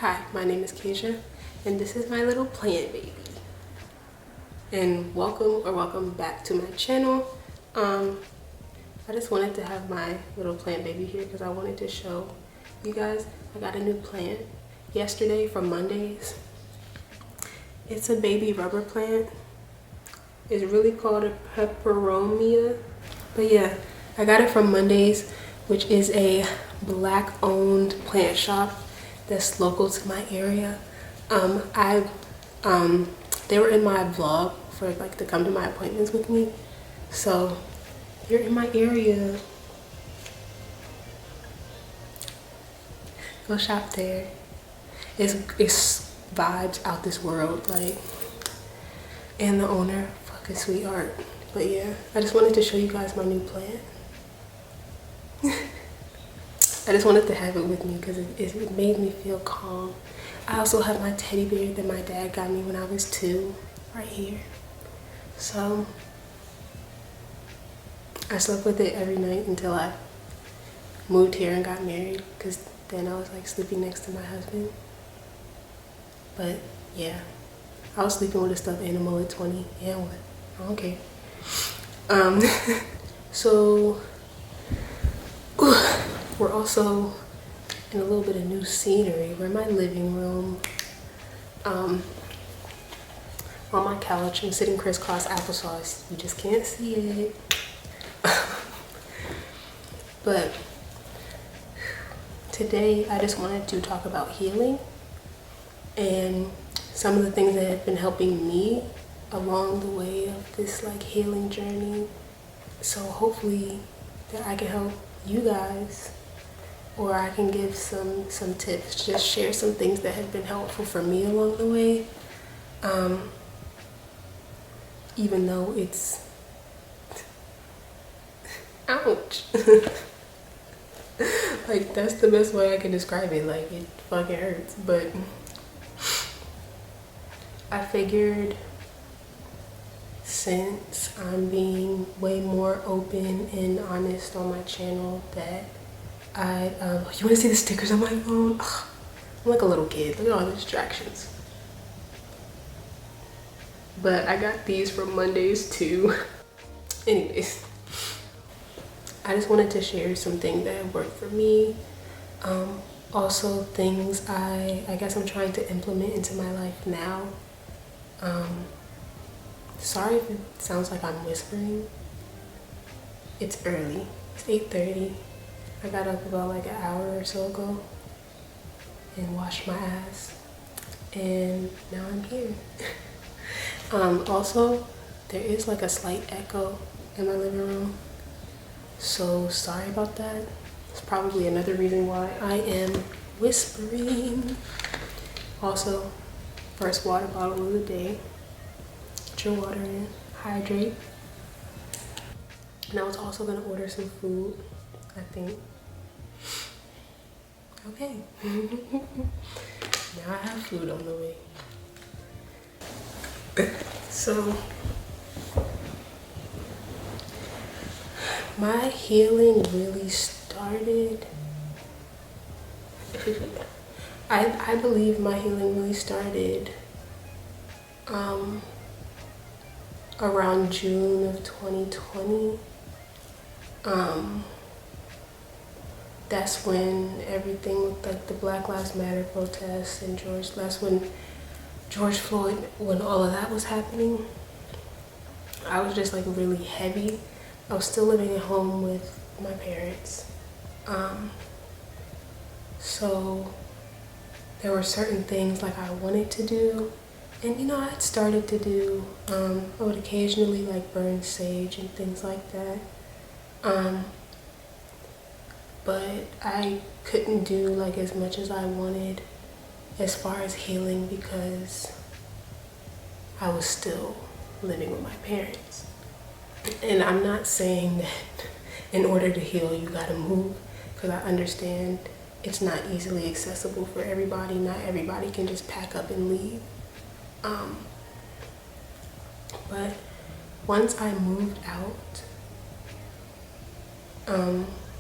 Hi, my name is Keisha, and this is my little plant baby. And welcome back to my channel. I just wanted to have my little plant baby here because I wanted to show you guys I got a new plant yesterday from Mondays. It's a baby rubber plant. It's really called a peperomia. But yeah, I got it from Mondays, which is a Black-owned plant shop that's local to my area. They were in my vlog for like to come to my appointments with me. So you're in my area, go shop there. It's vibes out this world, like, and the owner, fucking sweetheart. But yeah, I just wanted to show you guys my new plant. I just wanted to have it with me because it made me feel calm. I also have my teddy bear that my dad got me when I was 2, right here. So I slept with it every night until I moved here and got married, because then I was like sleeping next to my husband. But yeah, I was sleeping with a stuffed animal at 20. Yeah, what? I don't care. So we're also in a little bit of new scenery. We're in my living room. On my couch, I'm sitting crisscross applesauce. You just can't see it. But today I just wanted to talk about healing and some of the things that have been helping me along the way of this like healing journey. So hopefully that I can help you guys, or I can give some tips, just share some things that have been helpful for me along the way. Even though it's ouch. Like, that's the best way I can describe it. Like, it fucking hurts. But I figured, since I'm being way more open and honest on my channel, that you want to see the stickers on my phone? Ugh, I'm like a little kid. Look at all the distractions. But I got these from Mondays too. Anyways, I just wanted to share some things that have worked for me. Also things I guess I'm trying to implement into my life now. Sorry if it sounds like I'm whispering. It's early. It's 8:30. I got up about like an hour or so ago and washed my ass, and now I'm here. Also, there is like a slight echo in my living room, so sorry about that. It's probably another reason why I am whispering. Also, first water bottle of the day. Get your water in, hydrate. And I was also gonna order some food, I think. Okay. Now I have food on the way. So my healing really started, I believe my healing really started around June of 2020. That's when everything with like the Black Lives Matter protests and that's when George Floyd, when all of that was happening, I was just like really heavy. I was still living at home with my parents. So there were certain things like I wanted to do, and you know, I had started to do, I would occasionally like burn sage and things like that. But I couldn't do like as much as I wanted as far as healing because I was still living with my parents. And I'm not saying that in order to heal you gotta move, because I understand it's not easily accessible for everybody. Not everybody can just pack up and leave. But once I moved out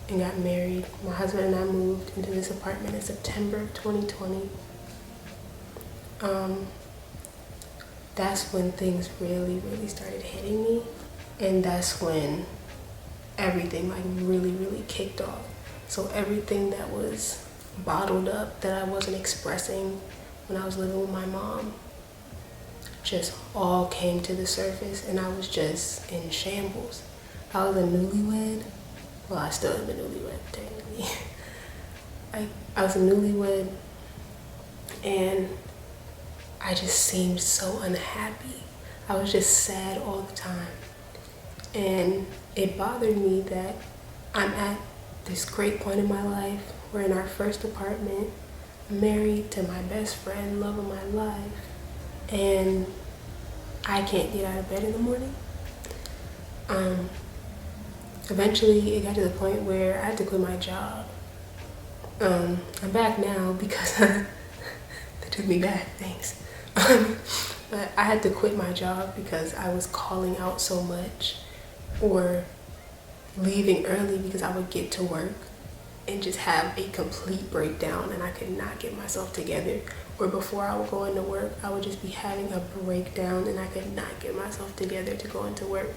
and got married, my husband and I moved into this apartment in September of 2020. that's when things really, really started hitting me. And that's when everything like really, really kicked off. So everything that was bottled up that I wasn't expressing when I was living with my mom just all came to the surface, and I was just in shambles. I was a newlywed. Well, I still am a newlywed, technically. I was a newlywed, and I just seemed so unhappy. I was just sad all the time. And it bothered me that I'm at this great point in my life. We're in our first apartment, married to my best friend, love of my life, and I can't get out of bed in the morning. Eventually, it got to the point where I had to quit my job. I'm back now because they took me back, thanks. But I had to quit my job because I was calling out so much, or leaving early because I would get to work and just have a complete breakdown and I could not get myself together. Or before I would go into work, I would just be having a breakdown and I could not get myself together to go into work.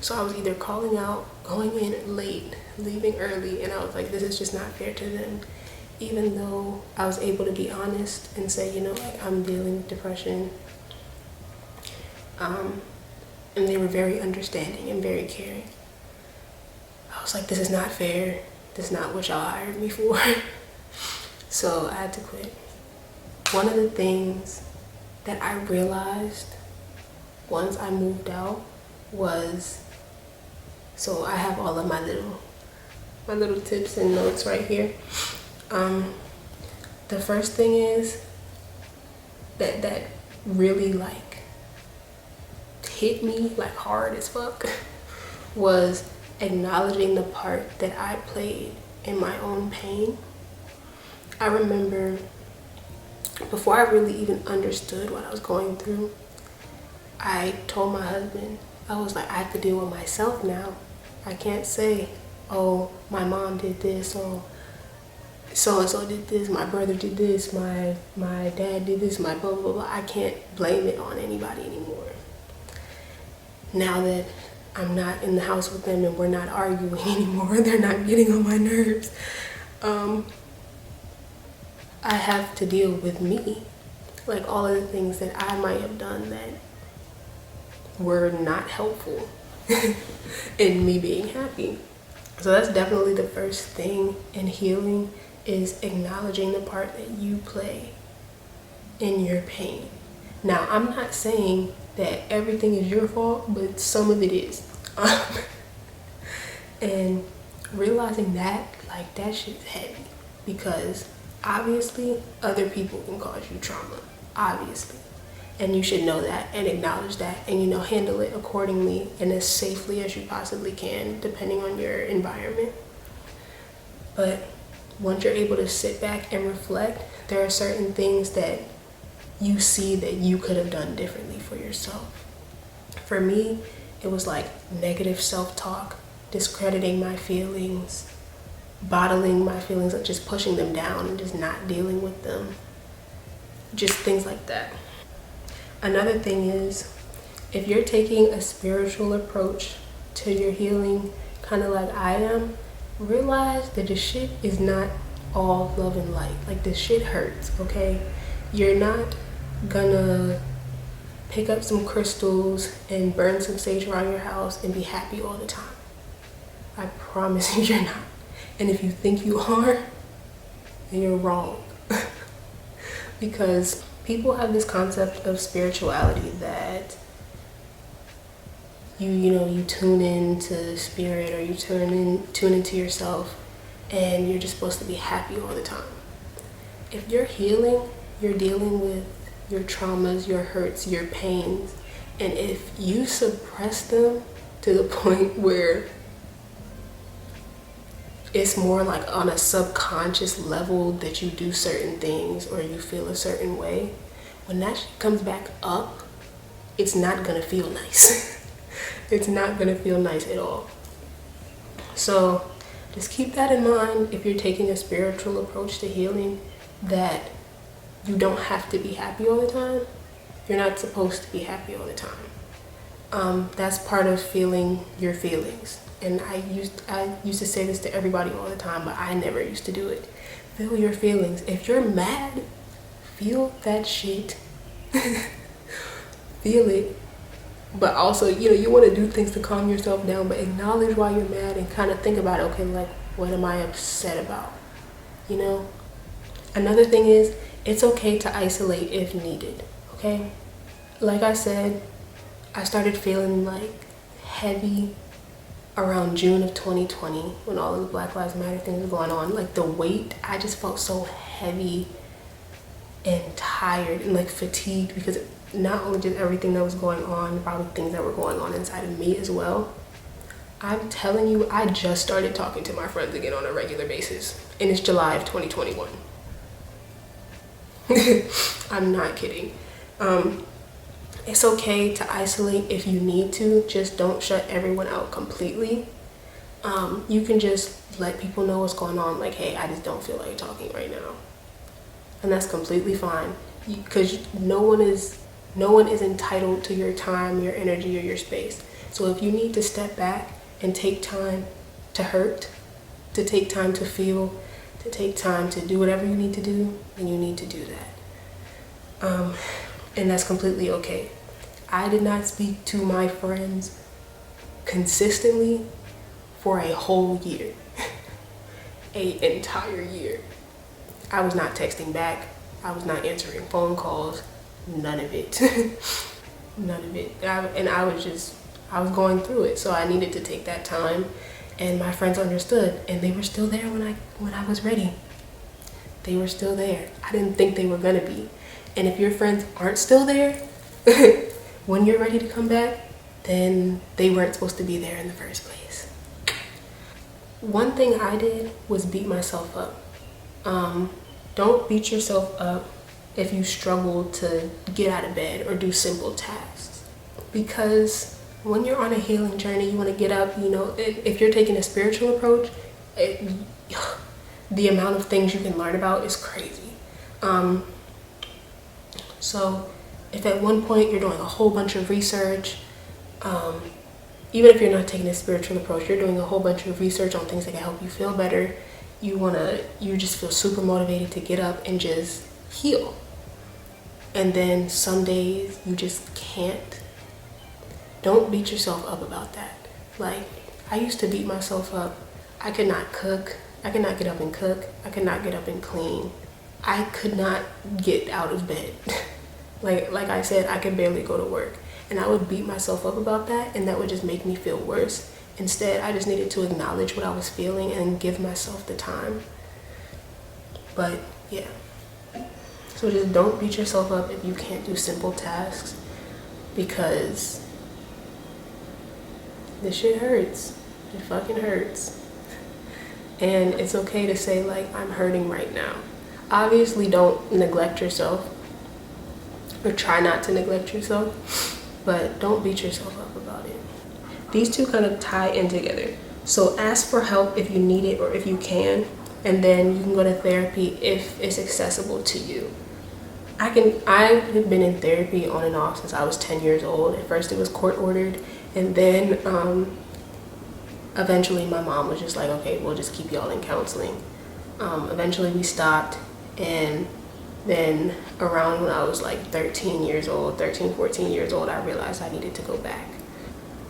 So I was either calling out, going in late, leaving early, and I was like, this is just not fair to them. Even though I was able to be honest and say, you know, like, I'm dealing with depression. And they were very understanding and very caring. I was like, this is not fair. This is not what y'all hired me for. So I had to quit. One of the things that I realized once I moved out was, so I have all of my little tips and notes right here. The first thing is that really like hit me like hard as fuck was acknowledging the part that I played in my own pain. I remember before I really even understood what I was going through, I told my husband, I was like, I have to deal with myself now. I can't say, oh, my mom did this, or so-and-so did this, my brother did this, my dad did this, my blah, blah, blah. I can't blame it on anybody anymore. Now that I'm not in the house with them and we're not arguing anymore, they're not getting on my nerves, I have to deal with me. Like all of the things that I might have done that were not helpful in me being happy. So that's definitely the first thing in healing, is acknowledging the part that you play in your pain. Now, I'm not saying that everything is your fault, but some of it is. And realizing that, like, that shit's heavy, because obviously other people can cause you trauma, obviously. And you should know that and acknowledge that, and, you know, handle it accordingly and as safely as you possibly can, depending on your environment. But once you're able to sit back and reflect, there are certain things that you see that you could have done differently for yourself. For me, it was like negative self-talk, discrediting my feelings, bottling my feelings, like just pushing them down and just not dealing with them. Just things like that. Another thing is, if you're taking a spiritual approach to your healing, kind of like I am, realize that the shit is not all love and light. Like, the shit hurts, okay? You're not gonna pick up some crystals and burn some sage around your house and be happy all the time. I promise you, you're not. And if you think you are, then you're wrong. Because people have this concept of spirituality that you tune into spirit, or you tune into yourself, and you're just supposed to be happy all the time. If you're healing, you're dealing with your traumas, your hurts, your pains, and if you suppress them to the point where it's more like on a subconscious level that you do certain things or you feel a certain way, when that shit comes back up, it's not gonna feel nice. It's not gonna feel nice at all. So just keep that in mind if you're taking a spiritual approach to healing, that you don't have to be happy all the time. You're not supposed to be happy all the time. That's part of feeling your feelings. And I used to say this to everybody all the time, but I never used to do it. Feel your feelings. If you're mad, feel that shit. Feel it. But also, you want to do things to calm yourself down, but acknowledge why you're mad and kind of think about it. Okay, like, what am I upset about? Another thing is, it's okay to isolate if needed, okay? Like I said, I started feeling like heavy around June of 2020 when all of the Black Lives Matter things were going on. Like the weight, I just felt so heavy and tired and like fatigued, because not only just everything that was going on, probably things that were going on inside of me as well. I'm telling you, I just started talking to my friends again on a regular basis, and it's July of 2021. I'm not kidding. It's okay to isolate if you need to, just don't shut everyone out completely. You can just let people know what's going on, like, hey, I just don't feel like talking right now. And that's completely fine, because no one is entitled to your time, your energy, or your space. So if you need to step back and take time to hurt, to take time to feel, to take time to do whatever you need to do, then you need to do that. And that's completely okay. I did not speak to my friends consistently for a whole year. An entire year. I was not texting back. I was not answering phone calls. None of it. None of it. I was going through it, so I needed to take that time, and my friends understood, and they were still there when I was ready. They were still there. I didn't think they were gonna be. And if your friends aren't still there when you're ready to come back, then they weren't supposed to be there in the first place. One thing I did was beat myself up. Don't beat yourself up if you struggle to get out of bed or do simple tasks, because when you're on a healing journey, you want to get up. If you're taking a spiritual approach, the amount of things you can learn about is crazy. So if at one point you're doing a whole bunch of research, even if you're not taking a spiritual approach, you're doing a whole bunch of research on things that can help you feel better, you just feel super motivated to get up and just heal. And then some days you just can't. Don't beat yourself up about that. Like, I used to beat myself up. I could not cook. I could not get up and cook. I could not get up and clean. I could not get out of bed. Like I said, I could barely go to work. And I would beat myself up about that, and that would just make me feel worse. Instead, I just needed to acknowledge what I was feeling and give myself the time. But yeah. So just don't beat yourself up if you can't do simple tasks, because this shit hurts. It fucking hurts. And it's okay to say, like, I'm hurting right now. Obviously, don't neglect yourself, or try not to neglect yourself, but don't beat yourself up about it. These two kind of tie in together. So ask for help if you need it or if you can, and then you can go to therapy if it's accessible to you. I've been in therapy on and off since I was 10 years old. At first it was court ordered, and then eventually my mom was just like, okay, we'll just keep y'all in counseling. Eventually we stopped, and then around when I was like 13, 14 years old, I realized I needed to go back.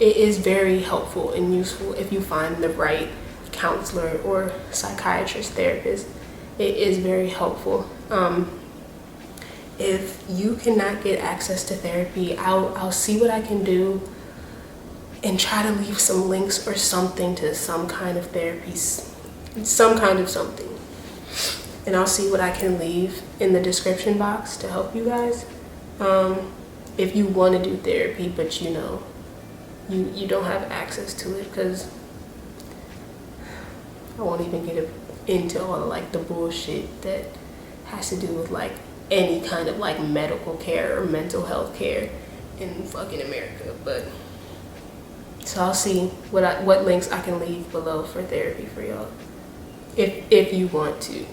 It is very helpful and useful if you find the right counselor or psychiatrist, therapist. It is very helpful. If you cannot get access to therapy, I'll see what I can do and try to leave some links or something to some kind of therapy, some kind of something. And I'll see what I can leave in the description box to help you guys. If you want to do therapy, but you don't have access to it, because I won't even get into all of like the bullshit that has to do with like any kind of like medical care or mental health care in fucking America. But so I'll see what links I can leave below for therapy for y'all, if you want to.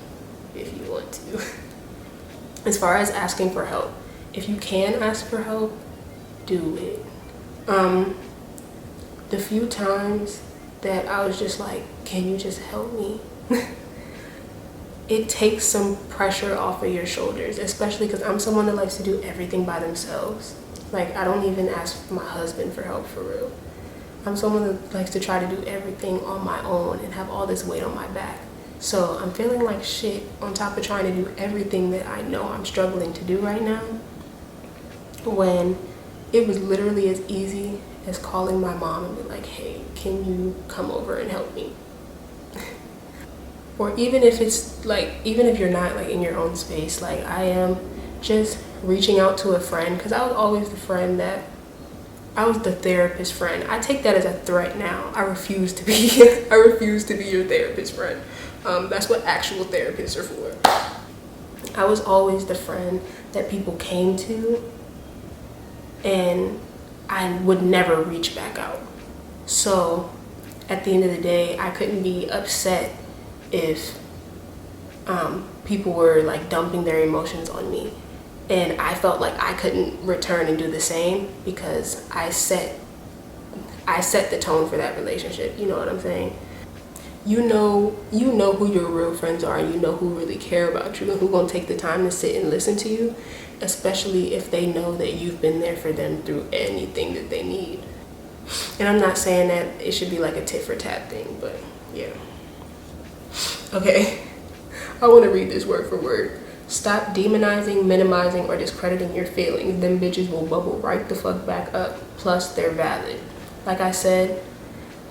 as far as asking for help, if you can ask for help, do it. The few times that I was just like, can you just help me? It takes some pressure off of your shoulders, especially because I'm someone that likes to do everything by themselves. Like, I don't even ask my husband for help, for real. I'm someone that likes to try to do everything on my own and have all this weight on my back. So I'm feeling like shit on top of trying to do everything that I know I'm struggling to do right now, when it was literally as easy as calling my mom and be like, hey, can you come over and help me? Or even if it's like, even if you're not like in your own space, like I am, just reaching out to a friend, because I was always the friend that, I was the therapist friend. I take that as a threat now. I refuse to be I refuse to be your therapist friend. That's what actual therapists are for. I was always the friend that people came to and I would never reach back out. So at the end of the day, I couldn't be upset if people were like dumping their emotions on me, and I felt like I couldn't return and do the same, because I set the tone for that relationship. You know what I'm saying? You know who your real friends are, and you know who really care about you and who gonna take the time to sit and listen to you, especially if they know that you've been there for them through anything that they need. And I'm not saying that it should be like a tit for tat thing, but yeah. Okay, I want to read this word for word. Stop demonizing, minimizing, or discrediting your feelings. Them bitches will bubble right the fuck back up. Plus, they're valid. Like I said,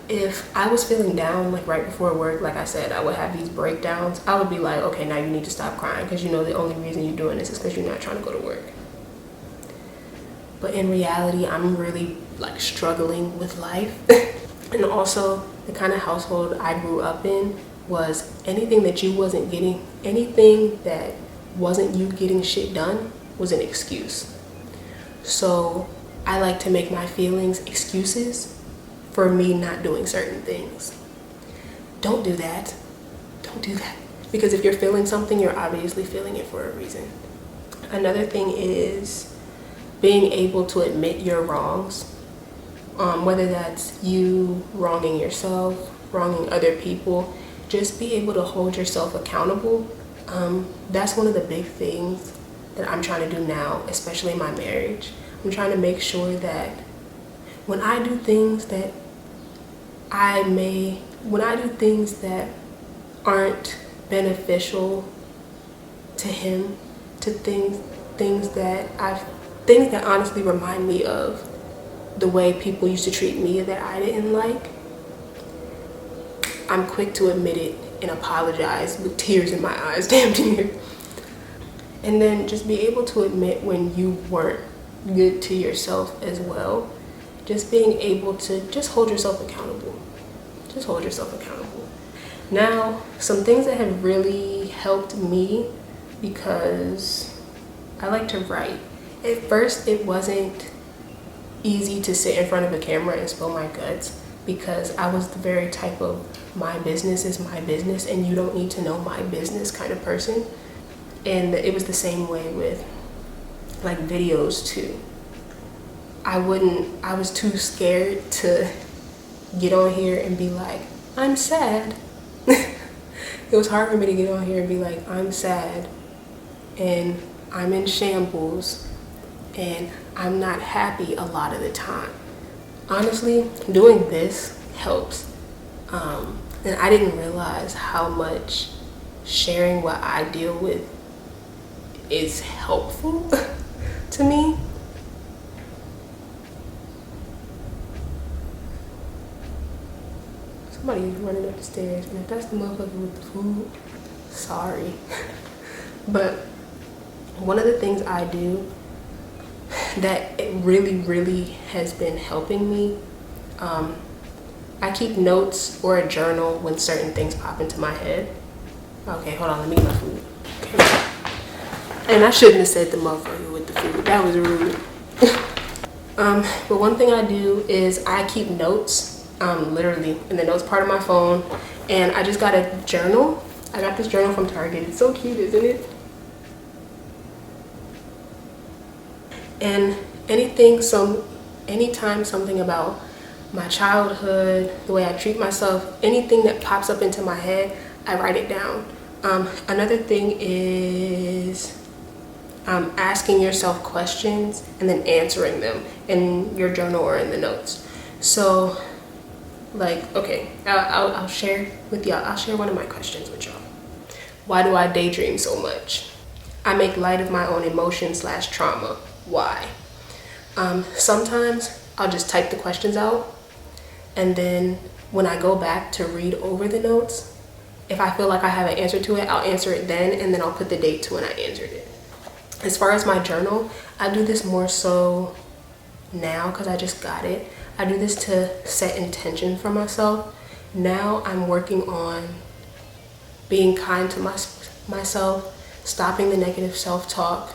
if I was feeling down, like right before work, like I said, I would have these breakdowns. I would be like, okay, now you need to stop crying, because you know the only reason you're doing this is because you're not trying to go to work. But in reality, I'm really like struggling with life. And also, the kind of household I grew up in was anything that wasn't you getting shit done was an excuse. So I like to make my feelings excuses for me not doing certain things. Don't do that. Don't do that. Because if you're feeling something, you're obviously feeling it for a reason. Another thing is being able to admit your wrongs, whether that's you wronging yourself, wronging other people. Just be able to hold yourself accountable. That's one of the big things that I'm trying to do now, especially in my marriage. I'm trying to make sure that when I do things that aren't beneficial to him, to things that honestly remind me of the way people used to treat me that I didn't like, I'm quick to admit it and apologize with tears in my eyes, damn near. And then just be able to admit when you weren't good to yourself as well. Just being able to just hold yourself accountable. Just hold yourself accountable. Now, some things that have really helped me, because I like to write. At first, it wasn't easy to sit in front of a camera and spill my guts, because I was the very type of my business is my business and you don't need to know my business kind of person. And it was the same way with like videos too. I was too scared to get on here and be like, I'm sad. It was hard for me to get on here and be like, I'm sad and I'm in shambles and I'm not happy a lot of the time. Honestly, doing this helps. And I didn't realize how much sharing what I deal with is helpful to me. Somebody's running up the stairs, and if that's the motherfucker with the food, sorry. But one of the things I do that it really has been helping me, I keep notes or a journal when certain things pop into my head. Okay, hold on, let me eat my food. Okay. And I shouldn't have said the motherfucker with the food. That was rude. But one thing I do is I keep notes, literally in the notes part of my phone. And I just got a journal. I got this journal from Target. It's so cute, isn't it? And anytime something about my childhood, the way I treat myself, anything that pops up into my head, I write it down. Another thing is asking yourself questions and then answering them in your journal or in the notes. So, like, okay, I'll share with y'all. I'll share one of my questions with y'all. Why do I daydream so much? I make light of my own emotion/trauma. Why? Sometimes I'll just type the questions out, and then when I go back to read over the notes, if I feel like I have an answer to it, I'll answer it then, and then I'll put the date to when I answered it. As far as my journal, I do this more so now because I just got it. I do this to set intention for myself. Now I'm working on being kind to myself, stopping the negative self-talk,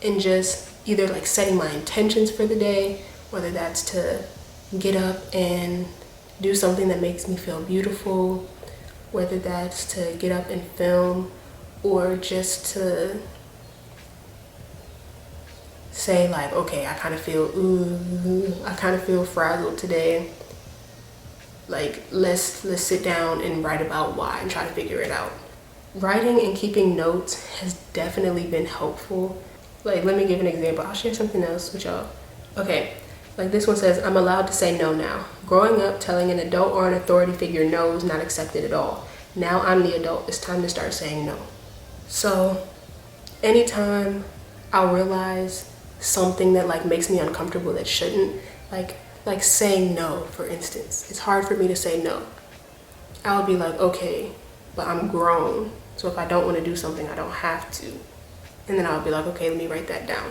and just either like setting my intentions for the day, whether that's to get up and do something that makes me feel beautiful, whether that's to get up and film, or just to say like, okay, I kind of feel frazzled today. Like, let's sit down and write about why and try to figure it out. Writing and keeping notes has definitely been helpful. Like, let me give an example. I'll share something else with y'all. Okay, like this one says, I'm allowed to say no now. Growing up, telling an adult or an authority figure no is not accepted at all. Now I'm the adult. It's time to start saying no. So anytime I'll realize something that like makes me uncomfortable that shouldn't, like saying no, for instance. It's hard for me to say no. I'll be like, okay, but I'm grown. So if I don't want to do something, I don't have to. And then I'll be like, okay, let me write that down.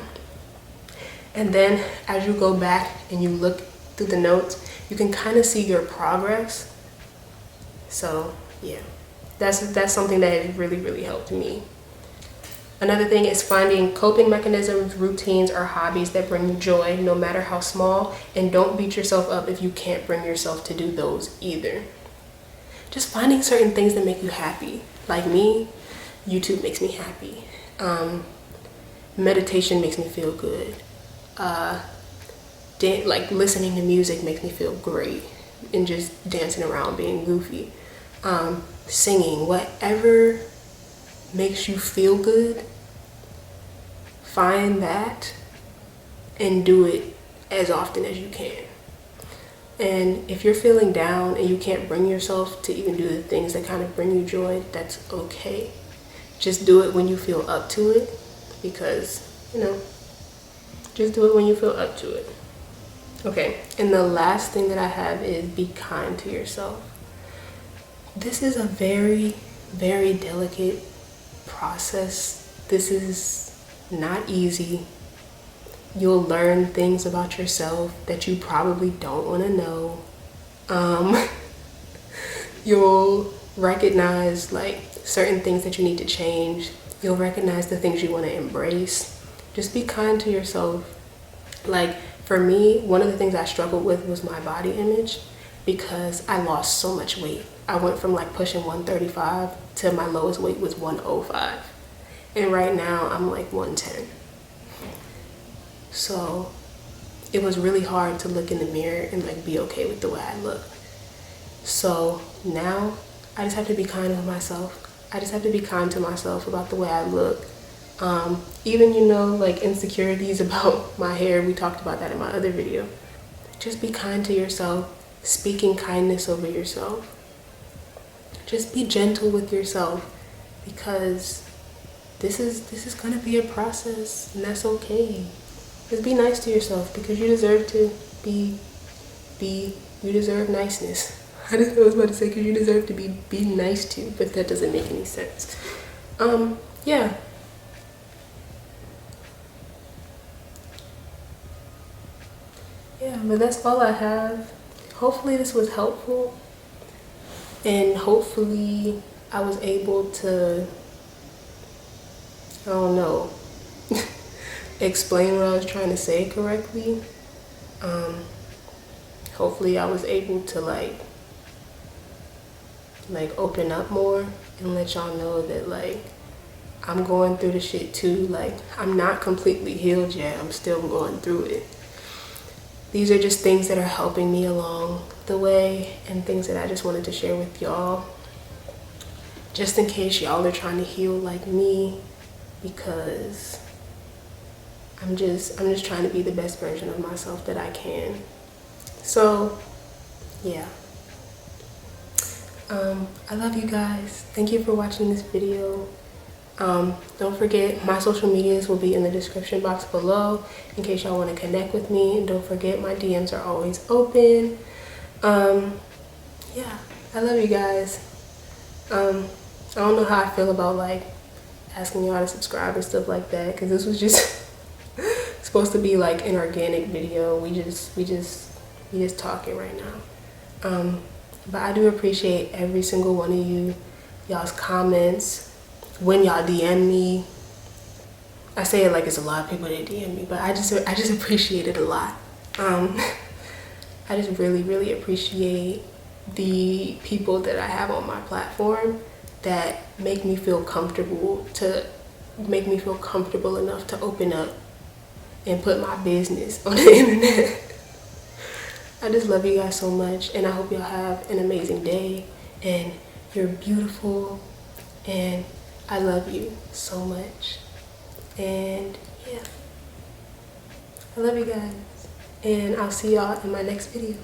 And then as you go back and you look through the notes, you can kind of see your progress. So yeah, that's something that has really, really helped me. Another thing is finding coping mechanisms, routines, or hobbies that bring you joy, no matter how small, and don't beat yourself up if you can't bring yourself to do those either. Just finding certain things that make you happy. Like me, YouTube makes me happy. Meditation makes me feel good. Like listening to music makes me feel great, and just dancing around, being goofy. Singing, whatever makes you feel good, find that and do it as often as you can. And if you're feeling down and you can't bring yourself to even do the things that kind of bring you joy, that's okay. Just do it when you feel up to it, because, just do it when you feel up to it. Okay, and the last thing that I have is be kind to yourself. This is a very, very delicate process. This is not easy. You'll learn things about yourself that you probably don't want to know. You'll recognize like certain things that you need to change. You'll recognize the things you want to embrace. Just be kind to yourself. Like for me, one of the things I struggled with was my body image, because I lost so much weight. I went from like pushing 135 to my lowest weight was 105. And right now I'm like 110. So it was really hard to look in the mirror and like be okay with the way I look. So now I just have to be kind to myself. I just have to be kind to myself about the way I look. Even, like insecurities about my hair, we talked about that in my other video. Just be kind to yourself, speaking kindness over yourself. Just be gentle with yourself, because this is gonna be a process, and that's okay. Just be nice to yourself, because you deserve to you deserve niceness. I didn't know what I was about to say, because you deserve to be nice to, but that doesn't make any sense. Yeah. Yeah, but that's all I have. Hopefully this was helpful, and hopefully I was able to, I don't know, explain what I was trying to say correctly. Hopefully I was able to like open up more and let y'all know that like I'm going through the shit too. Like, I'm not completely healed yet. I'm still going through it. These are just things that are helping me along the way and things that I just wanted to share with y'all. Just in case y'all are trying to heal like me, because I'm just trying to be the best version of myself that I can. So, yeah. I love you guys. Thank you for watching this video. Don't forget, my social medias will be in the description box below in case y'all want to connect with me. And don't forget, my DMs are always open. Yeah, I love you guys. I don't know how I feel about like asking y'all to subscribe and stuff like that, because this was just supposed to be like an organic video. We just talking right now. But I do appreciate every single one of you, y'all's comments. When y'all DM me, I say it like it's a lot of people that DM me, but I just appreciate it a lot. I just really appreciate the people that I have on my platform that make me feel comfortable enough to open up and put my business on the internet. I just love you guys so much, and I hope y'all have an amazing day, and you're beautiful, and I love you so much. And yeah, I love you guys, and I'll see y'all in my next video.